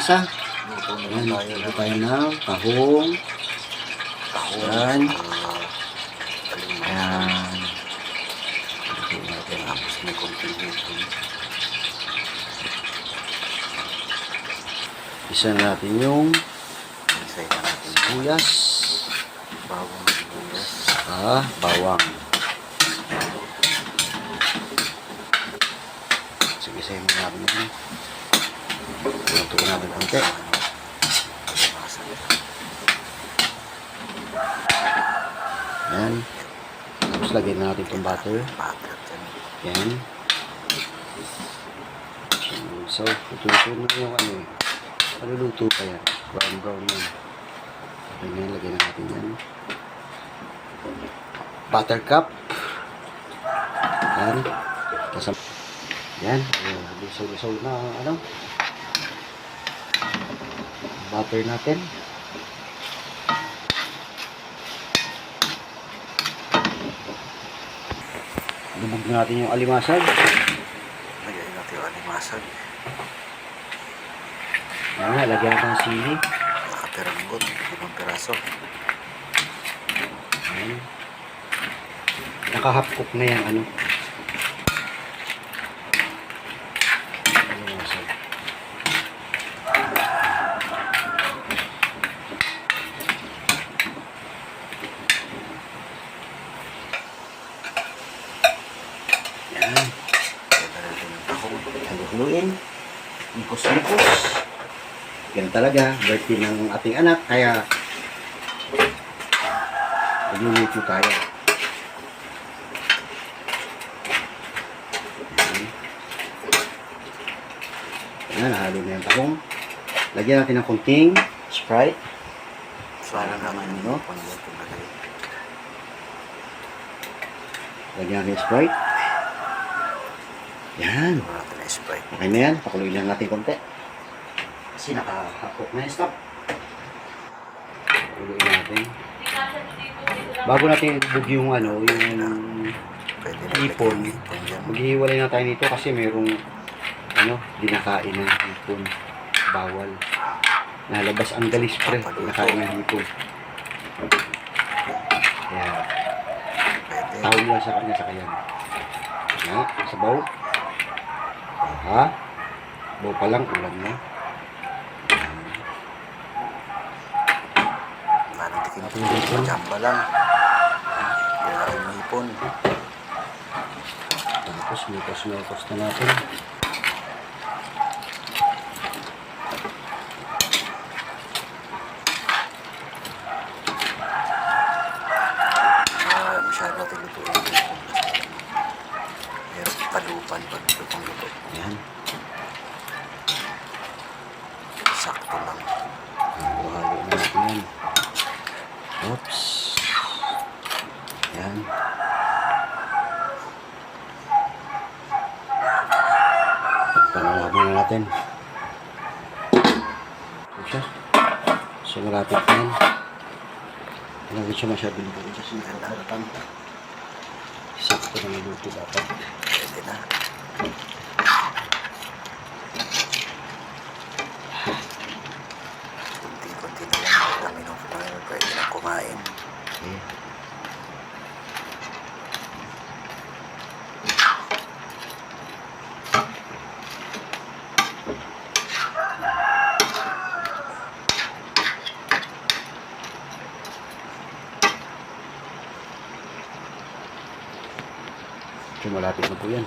lamasa. Ayan, luto tayo ng tahong. Ayan. Ayan. Luto natin. Tapos may konting hipon. Isa natin yung sibuyas. Bawang sibuyas. Bawang. Sige, isayin mo natin yun. Lutuin natin konti. Ayan. Tapos lagyan natin itong butter. Ayan. So, luto na yung ano eh. Maluluto pa yan. Brown yan. Ayan, lagyan natin yan. Buttercup. Ayan. Tapos, ayan. Lusaw na ano. Butter natin. Lubog natin yung alimasag. Lagyan natin yung alimasag. Ayan, lagyan natin ng sili. Nakaperanggot. 5 piraso. Ayan. Naka-half cook na yan, ano. Alimasag. Ayan. Haluin. Ikos-ikos. Yan talaga, birthday ng ating anak, kaya magluluto tayo. Ayan, nahalo na yung tahong. Lagyan natin ng konting Sprite. Para naman no? yung Lagyan natin yung Sprite. Yan. natin yung Sprite. Okay na yan, pakuluin lang natin konti. Kasi naka-cook na yung stop. Pakuluin natin. Bago natin ibubog yung ano, yung hipon, maghihiwalay na tayo nito kasi merong ano, dinakain ng hipon. Bawal. Nalabas ang galis pre, dinakain ng hipon. Kaya, tawag lang sa kanya sa kayan. Sabaw. Sabaw pa lang, ulam na. Jamba lang. Yan ang hipon. Tapos mikos na natin. Masyado natin lutuin. Meron palupan pag luto. Ayan. Sakto lang. Halo na natin yan. Oops. Ayan. Pagpanawa muna natin. Siya. So malapit na yan. Hindi siya masyado nito. Kasi nagkakaroon. Sakto na niluto dapat. Pwede na. Kunti-kunti na lang. Kami nung pwede na kumain. Okay. So malapit na po yan.